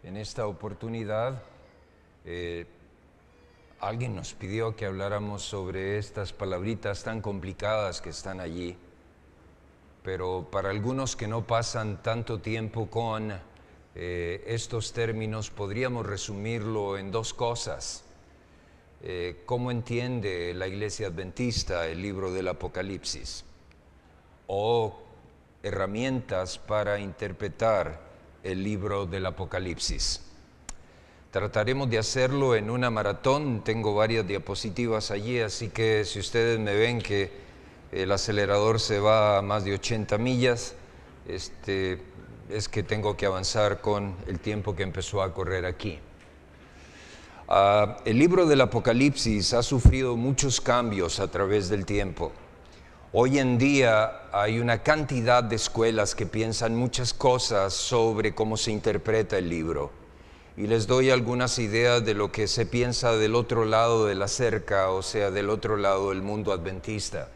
En esta oportunidad, alguien nos pidió que habláramos sobre estas palabritas tan complicadas que están allí, pero para algunos que no pasan tanto tiempo con estos términos, podríamos resumirlo en dos cosas. ¿Cómo entiende la Iglesia Adventista el libro del Apocalipsis? O herramientas para interpretar el libro del Apocalipsis. Trataremos de hacerlo en una maratón. Tengo varias diapositivas allí, así que si ustedes me ven que el acelerador se va a más de 80 millas, es que tengo que avanzar con el tiempo que empezó a correr aquí. El libro del Apocalipsis ha sufrido muchos cambios a través del tiempo. Hoy en día hay una cantidad de escuelas que piensan muchas cosas sobre cómo se interpreta el libro. Y les doy algunas ideas de lo que se piensa del otro lado de la cerca, o sea, del otro lado del mundo adventista.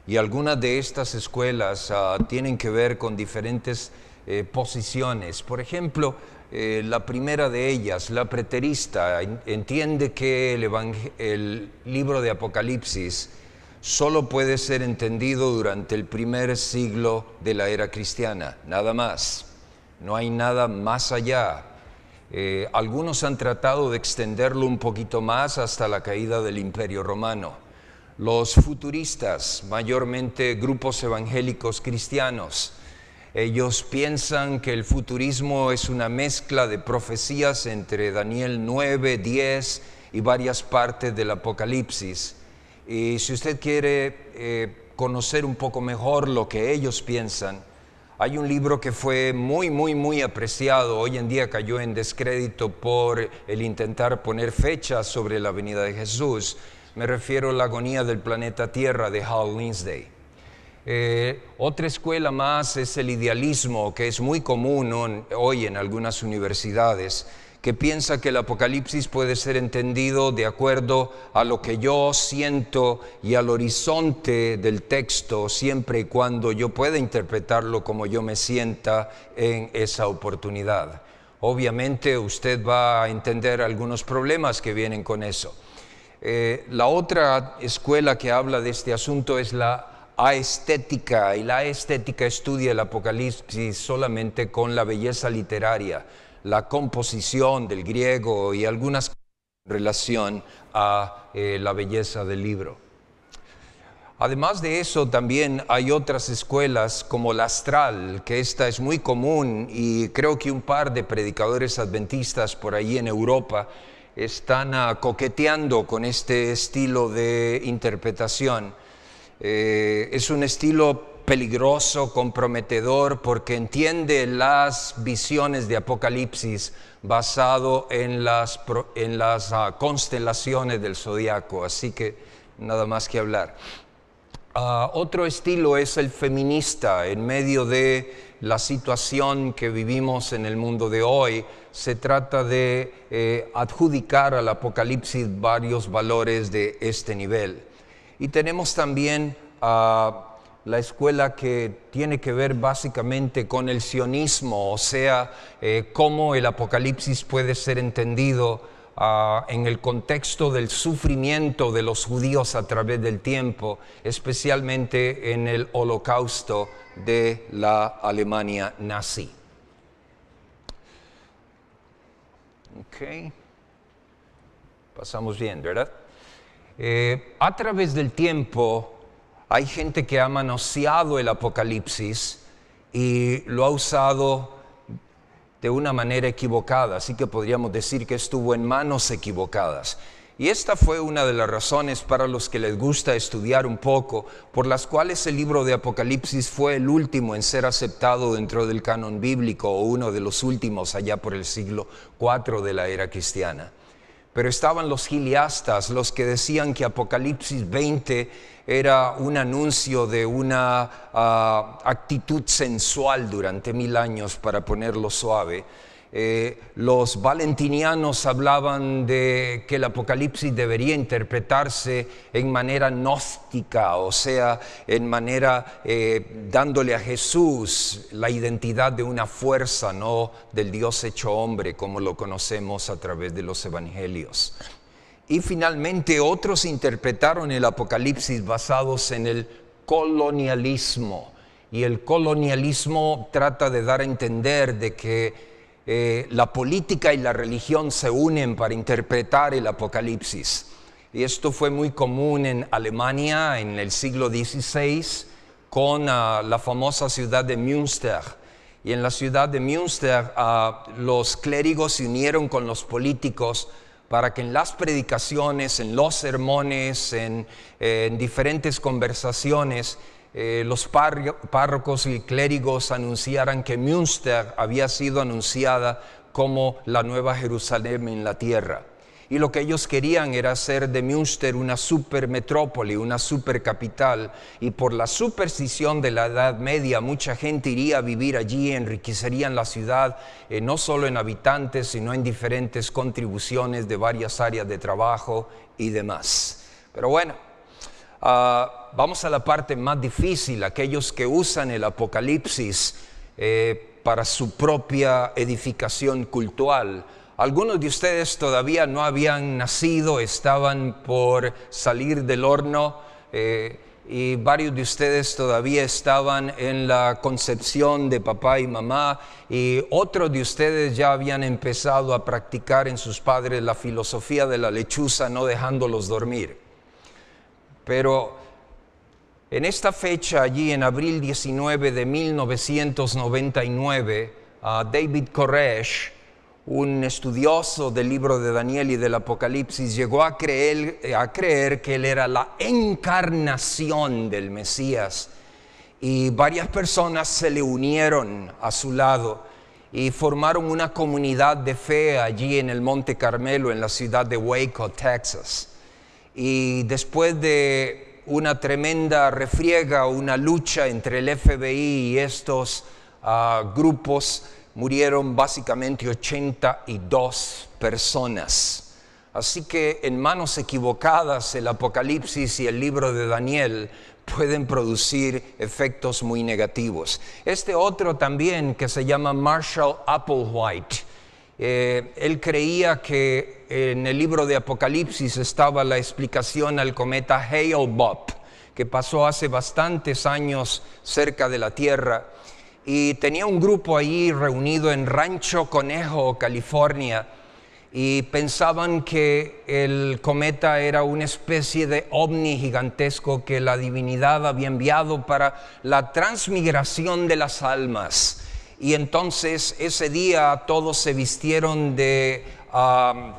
Y algunas de estas escuelas tienen que ver con diferentes posiciones. Por ejemplo, la primera de ellas, la preterista, entiende que el libro de Apocalipsis solo puede ser entendido durante el primer siglo de la era cristiana, nada más. No hay nada más allá. Algunos han tratado de extenderlo un poquito más hasta la caída del Imperio Romano. Los futuristas, mayormente grupos evangélicos cristianos, ellos piensan que el futurismo es una mezcla de profecías entre Daniel 9, 10 y varias partes del Apocalipsis. Y si usted quiere conocer un poco mejor lo que ellos piensan, hay un libro que fue muy apreciado, hoy en día cayó en descrédito por el intentar poner fechas sobre la venida de Jesús. Me refiero a La agonía del planeta Tierra de Hal Lindsey. Otra escuela más es el idealismo, que es muy común hoy en algunas universidades, que piensa que el Apocalipsis puede ser entendido de acuerdo a lo que yo siento y al horizonte del texto, siempre y cuando yo pueda interpretarlo como yo me sienta en esa oportunidad. Obviamente usted va a entender algunos problemas que vienen con eso. La otra escuela que habla de este asunto es la aestética, y la aestética estudia el Apocalipsis solamente con la belleza literaria, la composición del griego y algunas cosas en relación a la belleza del libro. Además de eso, también hay otras escuelas como la astral, que esta es muy común, y creo que un par de predicadores adventistas por ahí en Europa están coqueteando con este estilo de interpretación. Es un estilo peligroso, comprometedor, porque entiende las visiones de Apocalipsis basado en las constelaciones del zodiaco, así que nada más que hablar. Otro estilo es el feminista. En medio de la situación que vivimos en el mundo de hoy, se trata de adjudicar al Apocalipsis varios valores de este nivel. Y tenemos también la escuela que tiene que ver básicamente con el sionismo, o sea, cómo el Apocalipsis puede ser entendido en el contexto del sufrimiento de los judíos a través del tiempo, especialmente en el Holocausto de la Alemania nazi. Ok, pasamos bien, ¿verdad? A través del tiempo hay gente que ha manoseado el Apocalipsis y lo ha usado de una manera equivocada, así que podríamos decir que estuvo en manos equivocadas. Y esta fue una de las razones para los que les gusta estudiar un poco, por las cuales el libro de Apocalipsis fue el último en ser aceptado dentro del canon bíblico, o uno de los últimos allá por el siglo IV de la era cristiana. Pero estaban los giliastas, los que decían que Apocalipsis 20 era un anuncio de una actitud sensual durante 1000 años, para ponerlo suave. Los valentinianos hablaban de que el Apocalipsis debería interpretarse en manera gnóstica, o sea, en manera dándole a Jesús la identidad de una fuerza, no del Dios hecho hombre, como lo conocemos a través de los evangelios. Y finalmente otros interpretaron el Apocalipsis basados en el colonialismo. Y el colonialismo trata de dar a entender de que la política y la religión se unen para interpretar el Apocalipsis. Y esto fue muy común en Alemania en el siglo XVI con la famosa ciudad de Münster. Y en la ciudad de Münster los clérigos se unieron con los políticos para que en las predicaciones, en los sermones, en diferentes conversaciones, los párrocos y clérigos anunciaran que Münster había sido anunciada como la nueva Jerusalén en la tierra. Y lo que ellos querían era hacer de Münster una supermetrópoli, una supercapital. Y por la superstición de la Edad Media, mucha gente iría a vivir allí, enriquecerían la ciudad, no solo en habitantes, sino en diferentes contribuciones de varias áreas de trabajo y demás. Pero bueno, vamos a la parte más difícil, aquellos que usan el Apocalipsis para su propia edificación cultural. Algunos de ustedes todavía no habían nacido, estaban por salir del horno y varios de ustedes todavía estaban en la concepción de papá y mamá y otros de ustedes ya habían empezado a practicar en sus padres la filosofía de la lechuza, no dejándolos dormir. Pero en esta fecha, allí en abril 19 de 1999, David Koresh, un estudioso del libro de Daniel y del Apocalipsis, llegó a creer que él era la encarnación del Mesías. Y varias personas se le unieron a su lado y formaron una comunidad de fe allí en el Monte Carmelo, en la ciudad de Waco, Texas. Y después de una tremenda refriega, una lucha entre el FBI y estos grupos, murieron básicamente 82 personas. Así que en manos equivocadas el Apocalipsis y el libro de Daniel pueden producir efectos muy negativos. Este otro también, que se llama Marshall Applewhite, él creía que en el libro de Apocalipsis estaba la explicación al cometa Hale-Bopp, que pasó hace bastantes años cerca de la Tierra, y tenía un grupo ahí reunido en Rancho Conejo, California, y pensaban que el cometa era una especie de ovni gigantesco que la divinidad había enviado para la transmigración de las almas. Y entonces ese día todos se vistieron de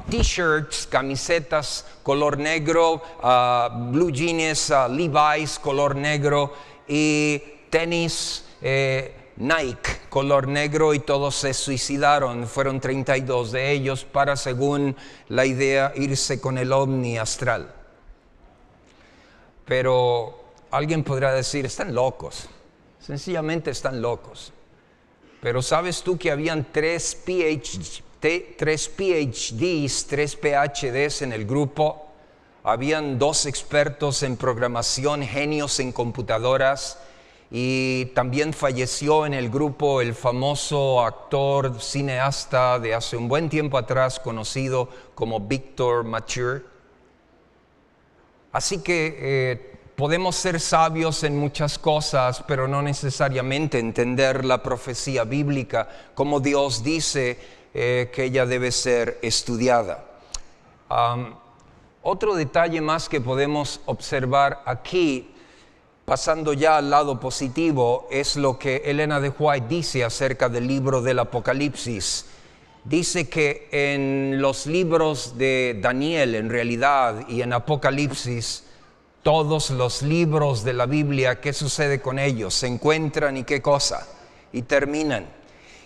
t-shirts, camisetas color negro, blue jeans, Levi's color negro y tenis Nike color negro, y todos se suicidaron. Fueron 32 de ellos para, según la idea, irse con el ovni astral. Pero alguien podrá decir, están locos, sencillamente están locos. Pero ¿sabes tú que habían tres PhDs, tres PhDs en el grupo? Habían 2 expertos en programación, genios en computadoras, y también falleció en el grupo el famoso actor, cineasta de hace un buen tiempo atrás, conocido como Victor Mature. Así que podemos ser sabios en muchas cosas, pero no necesariamente entender la profecía bíblica como Dios dice que ella debe ser estudiada. Otro detalle más que podemos observar aquí, pasando ya al lado positivo, es lo que Elena de White dice acerca del libro del Apocalipsis. Dice que en los libros de Daniel, en realidad, y en Apocalipsis, todos los libros de la Biblia, ¿qué sucede con ellos? Se encuentran y ¿qué cosa? Y terminan.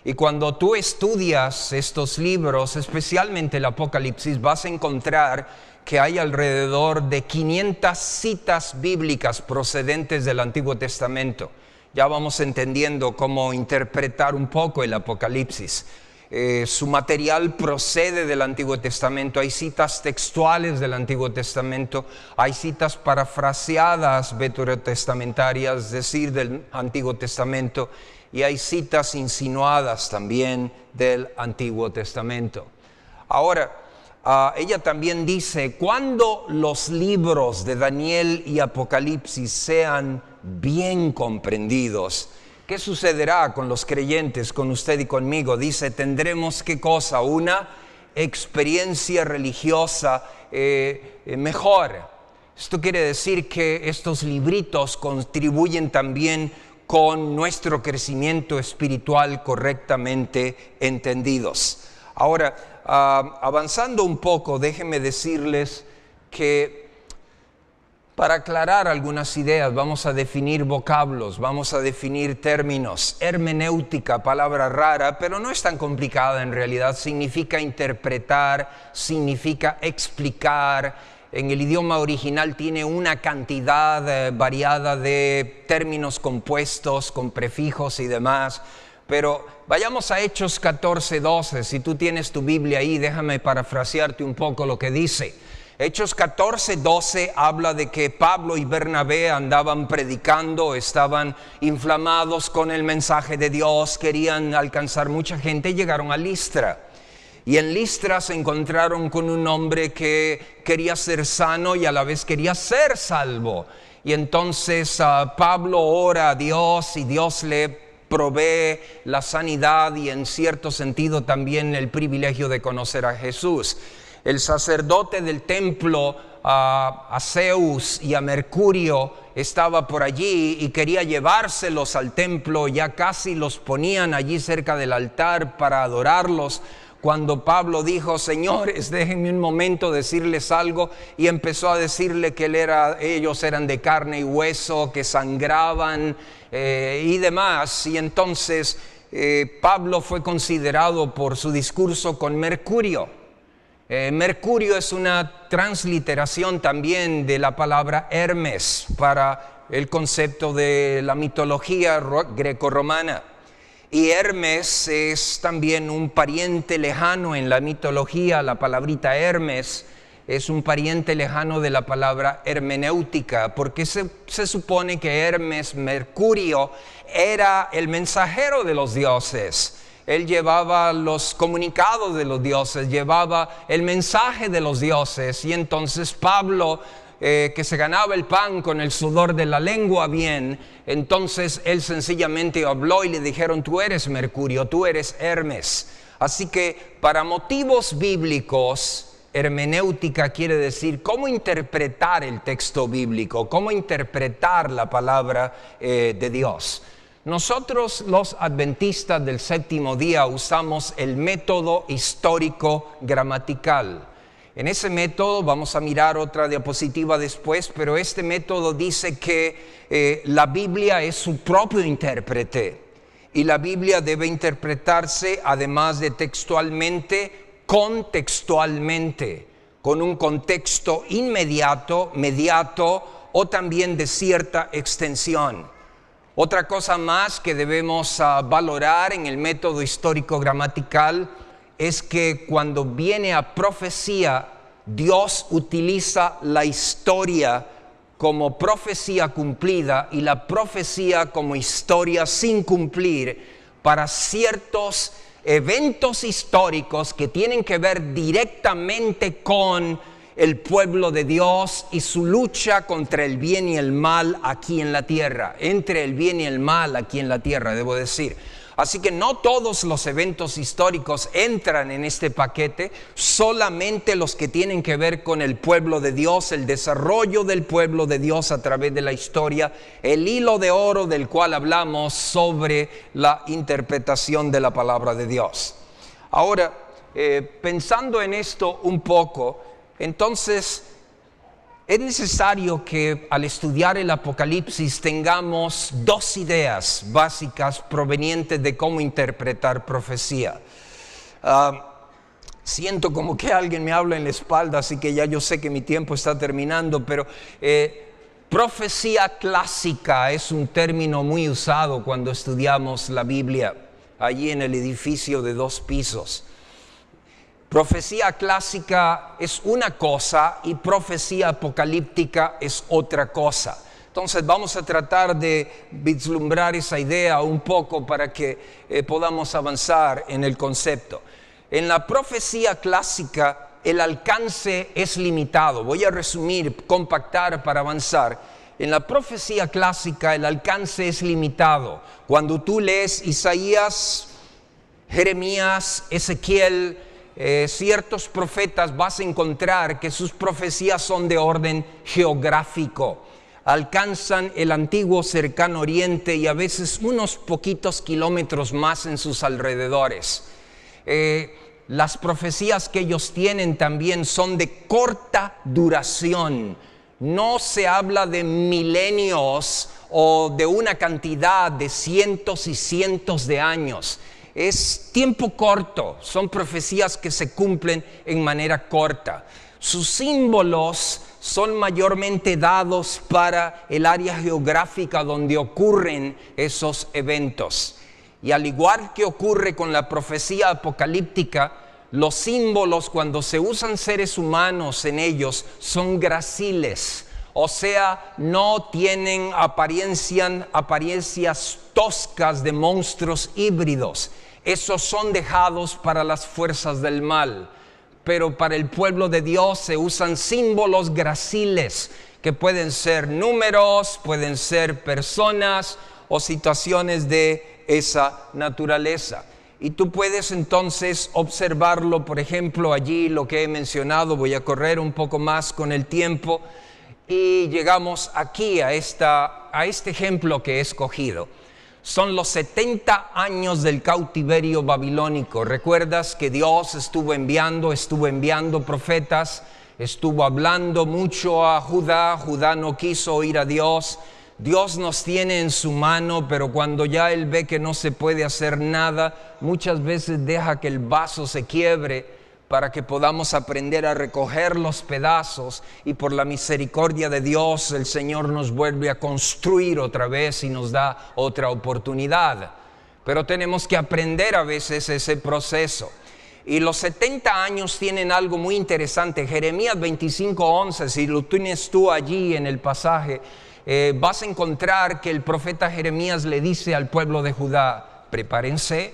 Y cuando tú estudias estos libros, especialmente el Apocalipsis, vas a encontrar que hay alrededor de 500 citas bíblicas procedentes del Antiguo Testamento. Ya vamos entendiendo cómo interpretar un poco el Apocalipsis. Su material procede del Antiguo Testamento. Hay citas textuales del Antiguo Testamento, hay citas parafraseadas veterotestamentarias, es decir, del Antiguo Testamento, y hay citas insinuadas también del Antiguo Testamento. Ahora, ella también dice, cuando los libros de Daniel y Apocalipsis sean bien comprendidos, ¿qué sucederá con los creyentes, con usted y conmigo? Dice, tendremos, ¿qué cosa? Una experiencia religiosa mejor. Esto quiere decir que estos libritos contribuyen también con nuestro crecimiento espiritual correctamente entendidos. Ahora, avanzando un poco, déjenme decirles que para aclarar algunas ideas vamos a definir vocablos, vamos a definir términos. Hermenéutica, palabra rara, pero no es tan complicada en realidad. Significa interpretar, significa explicar. En el idioma original tiene una cantidad variada de términos compuestos con prefijos y demás. Pero vayamos a Hechos 14:12. Si tú tienes tu Biblia ahí, déjame parafrasearte un poco lo que dice. Hechos 14:12 habla de que Pablo y Bernabé andaban predicando, estaban inflamados con el mensaje de Dios, querían alcanzar mucha gente y llegaron a Listra. Y en Listra se encontraron con un hombre que quería ser sano y a la vez quería ser salvo. Y entonces Pablo ora a Dios y Dios le provee la sanidad y en cierto sentido también el privilegio de conocer a Jesús. El sacerdote del templo, a Zeus y a Mercurio, estaba por allí y quería llevárselos al templo. Ya casi los ponían allí cerca del altar para adorarlos, cuando Pablo dijo, señores, déjenme un momento decirles algo, y empezó a decirle que ellos eran de carne y hueso, que sangraban y demás. Y entonces Pablo fue considerado por su discurso con Mercurio. Mercurio es una transliteración también de la palabra Hermes para el concepto de la mitología grecorromana. Y Hermes es también un pariente lejano en la mitología. La palabrita Hermes es un pariente lejano de la palabra hermenéutica, porque se supone que Hermes, Mercurio, era el mensajero de los dioses. Él llevaba los comunicados de los dioses, llevaba el mensaje de los dioses. Y entonces Pablo, que se ganaba el pan con el sudor de la lengua bien, entonces él sencillamente habló y le dijeron, tú eres Mercurio, tú eres Hermes. Así que para motivos bíblicos, hermenéutica quiere decir cómo interpretar el texto bíblico, cómo interpretar la palabra de Dios. Nosotros los adventistas del séptimo día usamos el método histórico gramatical. En ese método, vamos a mirar otra diapositiva después, pero este método dice que la Biblia es su propio intérprete y la Biblia debe interpretarse además de textualmente, contextualmente, con un contexto inmediato, mediato o también de cierta extensión. Otra cosa más que debemos valorar en el método histórico gramatical es que cuando viene a profecía, Dios utiliza la historia como profecía cumplida y la profecía como historia sin cumplir para ciertos eventos históricos que tienen que ver directamente con el pueblo de Dios y su lucha contra el bien y el mal aquí en la tierra, entre el bien y el mal aquí en la tierra, debo decir. Así que no todos los eventos históricos entran en este paquete, solamente los que tienen que ver con el pueblo de Dios, el desarrollo del pueblo de Dios a través de la historia, el hilo de oro del cual hablamos sobre la interpretación de la palabra de Dios. Ahora, pensando en esto un poco, entonces es necesario que al estudiar el Apocalipsis tengamos dos ideas básicas provenientes de cómo interpretar profecía. Siento como que alguien me habla en la espalda, así que ya yo sé que mi tiempo está terminando, pero profecía clásica es un término muy usado cuando estudiamos la Biblia. allí en el edificio de 2 pisos. Profecía clásica es una cosa y profecía apocalíptica es otra cosa. Entonces vamos a tratar de vislumbrar esa idea un poco para que podamos avanzar en el concepto. En la profecía clásica el alcance es limitado. Voy a resumir, compactar para avanzar. En la profecía clásica el alcance es limitado. Cuando tú lees Isaías, Jeremías, Ezequiel, ciertos profetas, vas a encontrar que sus profecías son de orden geográfico. Alcanzan el antiguo cercano oriente y a veces unos poquitos kilómetros más en sus alrededores. Las profecías que ellos tienen también son de corta duración. No se habla de milenios o de una cantidad de cientos y cientos de años. Es tiempo corto, son profecías que se cumplen en manera corta. Sus símbolos son mayormente dados para el área geográfica donde ocurren esos eventos. Y al igual que ocurre con la profecía apocalíptica, los símbolos cuando se usan seres humanos en ellos son graciles. O sea, no tienen apariencias toscas de monstruos híbridos. Esos son dejados para las fuerzas del mal. Pero para el pueblo de Dios se usan símbolos graciles, que pueden ser números, pueden ser personas o situaciones de esa naturaleza. Y tú puedes entonces observarlo, por ejemplo, allí lo que he mencionado. Voy a correr un poco más con el tiempo. Y llegamos aquí a este ejemplo que he escogido. Son los 70 años del cautiverio babilónico. ¿Recuerdas que Dios estuvo enviando profetas? Estuvo hablando mucho a Judá. Judá no quiso oír a Dios. Dios nos tiene en su mano, pero cuando ya Él ve que no se puede hacer nada, muchas veces deja que el vaso se quiebre para que podamos aprender a recoger los pedazos, y por la misericordia de Dios el Señor nos vuelve a construir otra vez y nos da otra oportunidad. Pero tenemos que aprender a veces ese proceso. Y los 70 años tienen algo muy interesante. Jeremías 25:11, si lo tienes tú allí en el pasaje, vas a encontrar que el profeta Jeremías le dice al pueblo de Judá: prepárense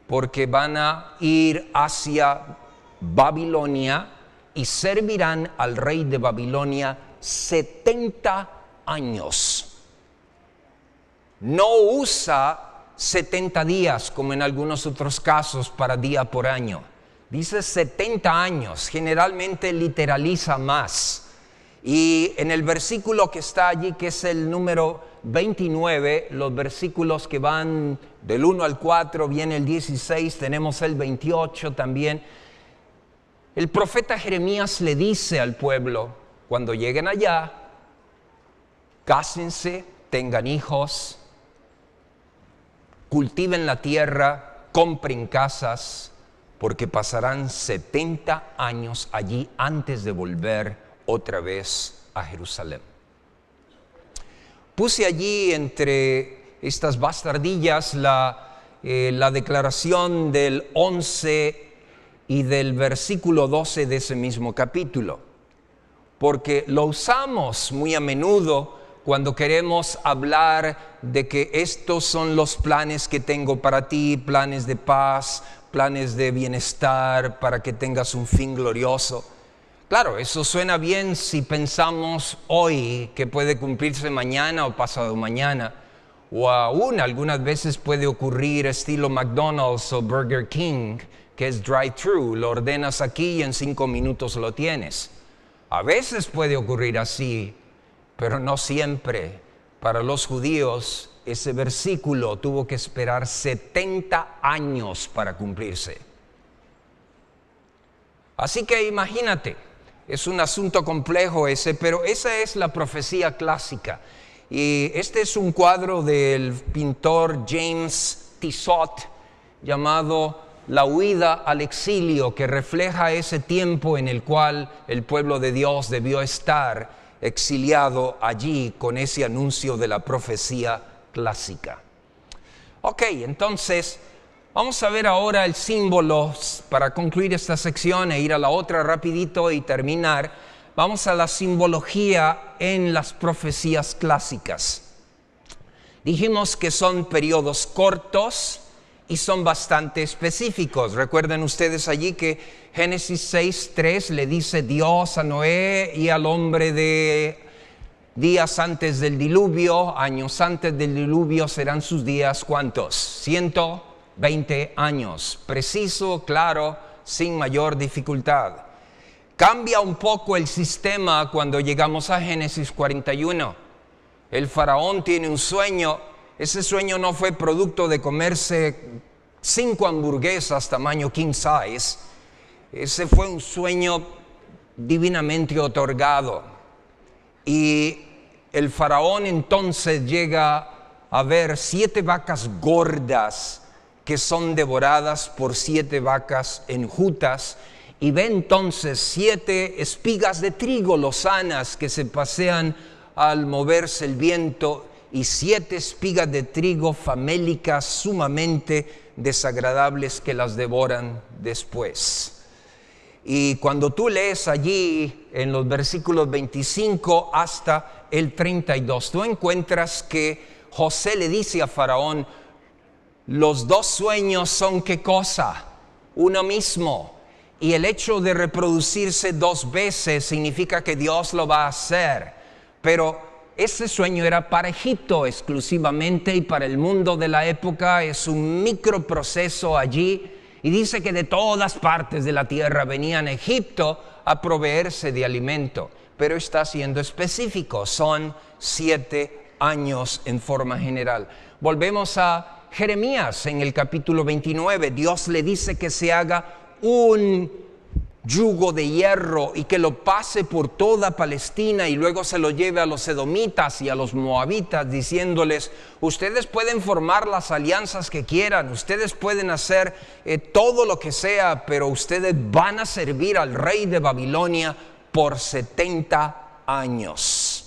porque van a ir hacia Babilonia y servirán al rey de Babilonia 70 años. No usa 70 días como en algunos otros casos para día por año. Dice 70 años, generalmente literaliza más. Y en el versículo que está allí, que es el número 29, los versículos que van del 1 al 4, viene el 16, tenemos el 28 también. El profeta Jeremías le dice al pueblo: cuando lleguen allá, cásense, tengan hijos, cultiven la tierra, compren casas, porque pasarán 70 años allí antes de volver otra vez a Jerusalén. Puse allí entre estas bastardillas la declaración del 11 y del versículo 12 de ese mismo capítulo, porque lo usamos muy a menudo cuando queremos hablar de que estos son los planes que tengo para ti, planes de paz, planes de bienestar, para que tengas un fin glorioso. Claro, eso suena bien si pensamos hoy que puede cumplirse mañana o pasado mañana, o aún algunas veces puede ocurrir estilo McDonald's o Burger King, que es drive-thru, lo ordenas aquí y en 5 minutos lo tienes. A veces puede ocurrir así, pero no siempre. Para los judíos, ese versículo tuvo que esperar 70 años para cumplirse. Así que imagínate, es un asunto complejo ese, pero esa es la profecía clásica. Y este es un cuadro del pintor James Tissot llamado La huida al exilio, que refleja ese tiempo en el cual el pueblo de Dios debió estar exiliado allí con ese anuncio de la profecía clásica. Ok, entonces Vamos a ver ahora el símbolo para concluir esta sección e ir a la otra rapidito y terminar. Vamos a la simbología en las profecías clásicas. Dijimos que son periodos cortos y son bastante específicos. Recuerden ustedes allí que Génesis 6:3 le dice Dios a Noé y al hombre de días antes del diluvio, años antes del diluvio serán sus días, ¿cuántos? 120 años. Preciso, claro, sin mayor dificultad. Cambia un poco el sistema cuando llegamos a Génesis 41. El faraón tiene un sueño. Ese sueño no fue producto de comerse 5 hamburguesas tamaño king size. Ese fue un sueño divinamente otorgado. Y el faraón entonces llega a ver 7 vacas gordas que son devoradas por 7 vacas enjutas. Y ve entonces 7 espigas de trigo lozanas que se pasean al moverse el viento y 7 espigas de trigo famélicas sumamente desagradables que las devoran después. Y cuando tú lees allí en los versículos 25 hasta el 32, tú encuentras que José le dice a Faraón, los 2 sueños son ¿qué cosa? Uno mismo. Y el hecho de reproducirse 2 veces significa que Dios lo va a hacer. Pero ese sueño era para Egipto exclusivamente y para el mundo de la época es un microproceso allí. Y dice que de todas partes de la tierra venían a Egipto a proveerse de alimento. Pero está siendo específico, son 7 años en forma general. Volvemos a Jeremías en el capítulo 29. Dios le dice que se haga un yugo de hierro y que lo pase por toda Palestina y luego se lo lleve a los edomitas y a los moabitas diciéndoles, ustedes pueden formar las alianzas que quieran, ustedes pueden hacer todo lo que sea, pero ustedes van a servir al rey de Babilonia por 70 años.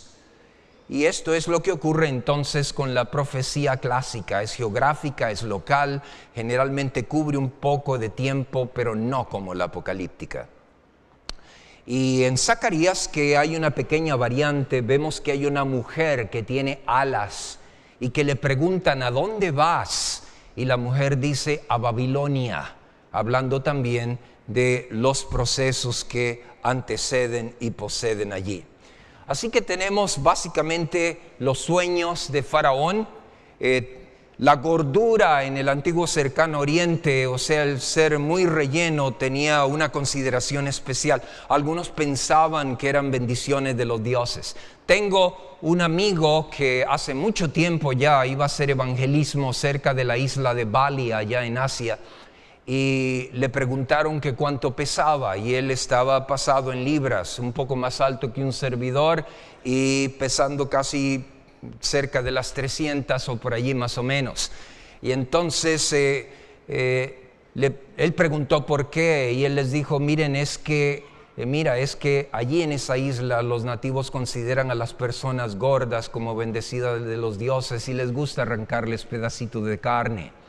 Y esto es lo que ocurre entonces con la profecía clásica. Es geográfica, es local, generalmente cubre un poco de tiempo, pero no como la apocalíptica. Y en Zacarías, que hay una pequeña variante, vemos que hay una mujer que tiene alas y que le preguntan, ¿a dónde vas? Y la mujer dice, a Babilonia, hablando también de los procesos que anteceden y poseen allí. Así que tenemos básicamente los sueños de Faraón, la gordura en el antiguo cercano oriente, o sea, el ser muy relleno tenía una consideración especial. Algunos pensaban que eran bendiciones de los dioses. Tengo un amigo que hace mucho tiempo ya iba a hacer evangelismo cerca de la isla de Bali, allá en Asia. Y le preguntaron que cuánto pesaba y él estaba pasado en libras, un poco más alto que un servidor y pesando casi cerca de las 300 o por allí más o menos. Y entonces él preguntó por qué y él les dijo, miren, es que allí en esa isla los nativos consideran a las personas gordas como bendecidas de los dioses y les gusta arrancarles pedacitos de carne.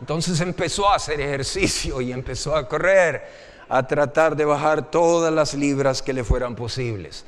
Entonces empezó a hacer ejercicio y empezó a correr, a tratar de bajar todas las libras que le fueran posibles.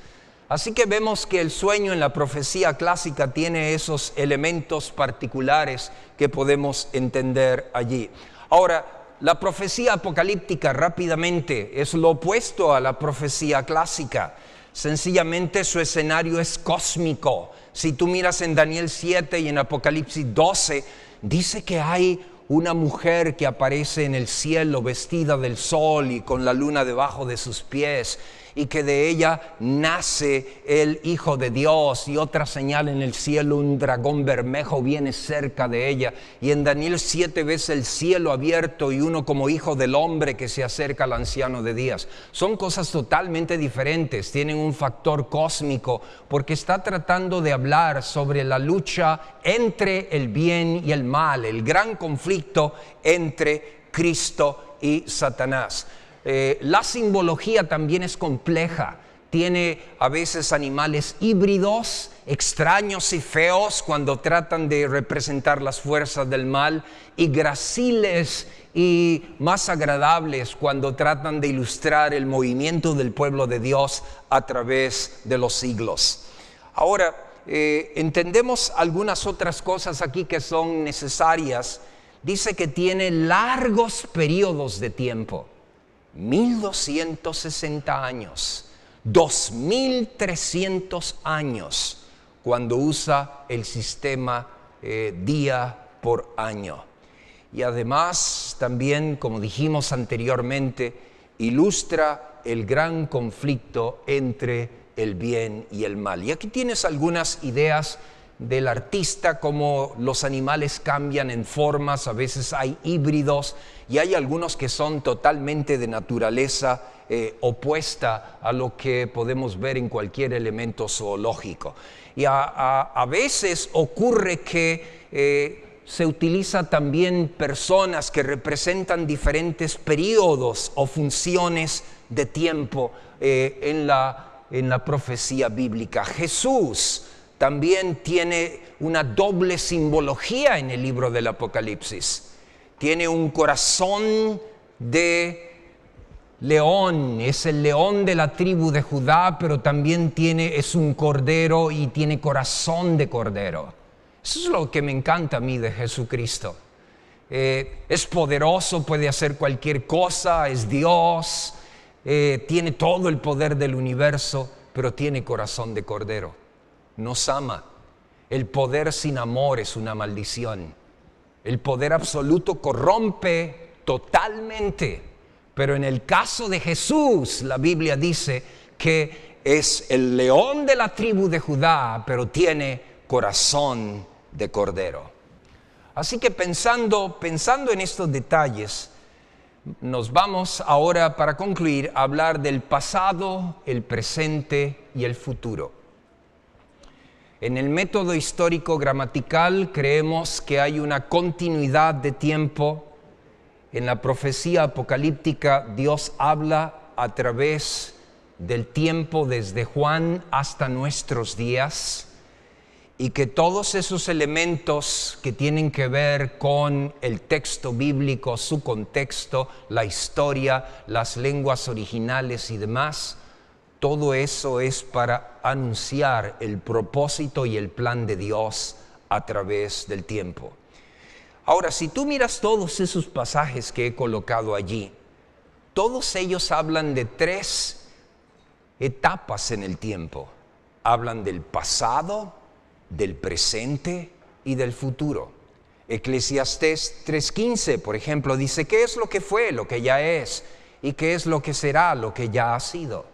Así que vemos que el sueño en la profecía clásica tiene esos elementos particulares que podemos entender allí. Ahora, la profecía apocalíptica rápidamente es lo opuesto a la profecía clásica. Sencillamente su escenario es cósmico. Si tú miras en Daniel 7 y en Apocalipsis 12, dice que hay una mujer que aparece en el cielo vestida del sol y con la luna debajo de sus pies y que de ella nace el Hijo de Dios y otra señal en el cielo, un dragón bermejo viene cerca de ella y en Daniel 7 ves el cielo abierto y uno como hijo del hombre que se acerca al anciano de días. Son cosas totalmente diferentes, tienen un factor cósmico porque está tratando de hablar sobre la lucha entre el bien y el mal, el gran conflicto entre Cristo y Satanás. La simbología también es compleja. tiene a veces animales híbridos, extraños y feos cuando tratan de representar las fuerzas del mal, y graciles y más agradables cuando tratan de ilustrar el movimiento del pueblo de Dios a través de los siglos. Ahora, entendemos algunas otras cosas aquí que son necesarias. Dice que tiene largos periodos de tiempo, 1260 años, 2300 años, cuando usa el sistema día por año. Y además también, como dijimos anteriormente, ilustra el gran conflicto entre el bien y el mal. Y aquí tienes algunas ideas del artista, como los animales cambian en formas, a veces hay híbridos y hay algunos que son totalmente de naturaleza opuesta a lo que podemos ver en cualquier elemento zoológico. Y a veces ocurre que se utiliza también personas que representan diferentes periodos o funciones de tiempo en la profecía bíblica. Jesús también tiene una doble simbología en el libro del Apocalipsis. Tiene un corazón de león, es el león de la tribu de Judá, pero también es un cordero y tiene corazón de cordero. Eso es lo que me encanta a mí de Jesucristo. Es poderoso, puede hacer cualquier cosa, es Dios, tiene todo el poder del universo, pero tiene corazón de cordero. Nos ama. El poder sin amor es una maldición. El poder absoluto corrompe totalmente. Pero en el caso de Jesús, la Biblia dice que es el león de la tribu de Judá, pero tiene corazón de cordero. Así que pensando en estos detalles, nos vamos ahora, para concluir, a hablar del pasado, el presente y el futuro. En el método histórico gramatical creemos que hay una continuidad de tiempo. En la profecía apocalíptica Dios habla a través del tiempo desde Juan hasta nuestros días, y que todos esos elementos que tienen que ver con el texto bíblico, su contexto, la historia, las lenguas originales y demás, todo eso es para anunciar el propósito y el plan de Dios a través del tiempo. Ahora, si tú miras todos esos pasajes que he colocado allí, todos ellos hablan de 3 etapas en el tiempo. Hablan del pasado, del presente y del futuro. Eclesiastés 3:15, por ejemplo, dice: ¿qué es lo que fue, lo que ya es? ¿Y qué es lo que será, lo que ya ha sido?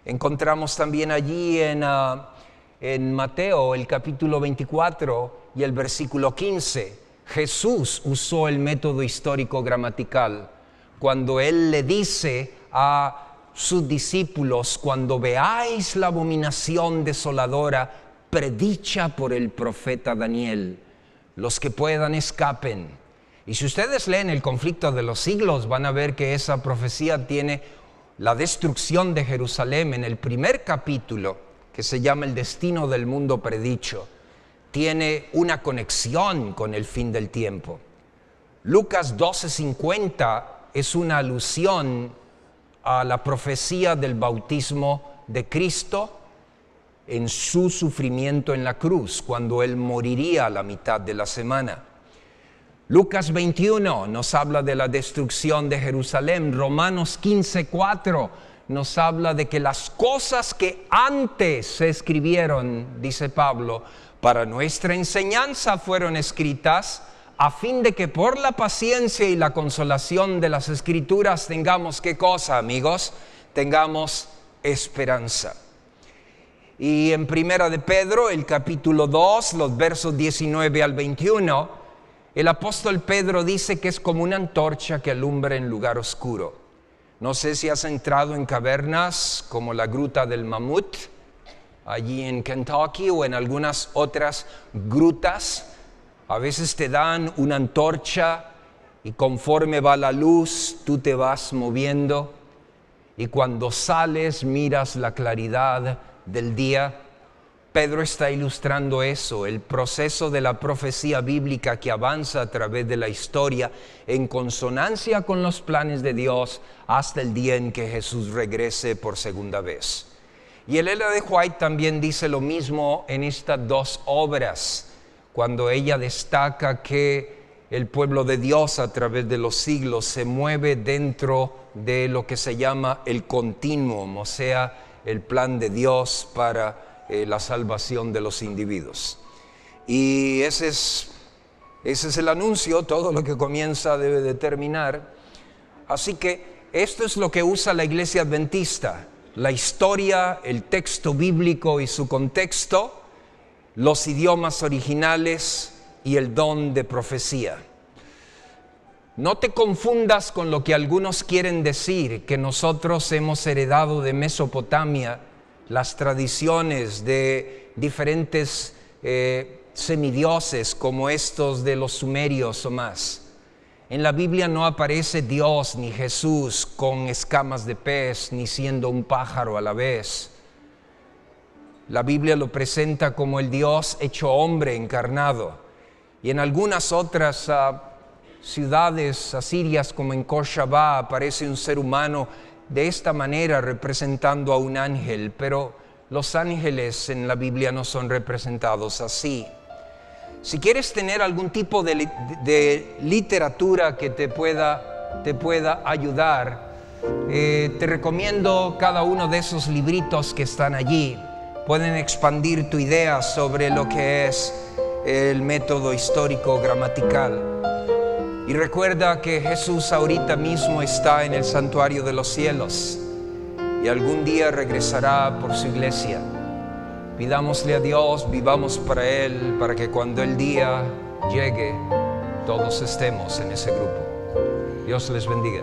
Encontramos también allí en Mateo el capítulo 24 y el versículo 15, Jesús usó el método histórico gramatical cuando Él le dice a sus discípulos: cuando veáis la abominación desoladora predicha por el profeta Daniel, los que puedan escapen. Y si ustedes leen el conflicto de los siglos, van a ver que esa profecía tiene la destrucción de Jerusalén en el primer capítulo, que se llama El destino del mundo predicho. Tiene una conexión con el fin del tiempo. Lucas 12:50 es una alusión a la profecía del bautismo de Cristo en su sufrimiento en la cruz, cuando Él moriría a la mitad de la semana. Lucas 21 nos habla de la destrucción de Jerusalén. Romanos 15:4 nos habla de que las cosas que antes se escribieron, dice Pablo, para nuestra enseñanza fueron escritas, a fin de que por la paciencia y la consolación de las Escrituras tengamos, ¿qué cosa, amigos? Tengamos esperanza. Y en Primera de Pedro, el capítulo 2, los versos 19 al 21, el apóstol Pedro dice que es como una antorcha que alumbra en lugar oscuro. No sé si has entrado en cavernas como la Gruta del Mamut, allí en Kentucky, o en algunas otras grutas. A veces te dan una antorcha y conforme va la luz, tú te vas moviendo. y cuando sales miras la claridad del día. Pedro está ilustrando eso, el proceso de la profecía bíblica que avanza a través de la historia en consonancia con los planes de Dios hasta el día en que Jesús regrese por segunda vez. Y el Ellen G. White también dice lo mismo en estas dos obras, cuando ella destaca que el pueblo de Dios a través de los siglos se mueve dentro de lo que se llama el continuum, o sea, el plan de Dios para la salvación de los individuos. Y ese es el anuncio, todo lo que comienza debe de terminar. Así que esto es lo que usa la Iglesia Adventista: la historia, el texto bíblico y su contexto, los idiomas originales y el don de profecía. No te confundas con lo que algunos quieren decir, que nosotros hemos heredado de Mesopotamia las tradiciones de diferentes semidioses como estos de los sumerios o más. En la Biblia no aparece Dios ni Jesús con escamas de pez ni siendo un pájaro a la vez. La Biblia lo presenta como el Dios hecho hombre encarnado. Y en algunas otras ciudades asirias como en Koshaba aparece un ser humano de esta manera representando a un ángel, pero los ángeles en la Biblia no son representados así. Si quieres tener algún tipo de literatura que te pueda ayudar, te recomiendo cada uno de esos libritos que están allí. Pueden expandir tu idea sobre lo que es el método histórico gramatical. Y recuerda que Jesús ahorita mismo está en el santuario de los cielos y algún día regresará por su iglesia. Pidámosle a Dios, vivamos para Él, para que cuando el día llegue, todos estemos en ese grupo. Dios les bendiga.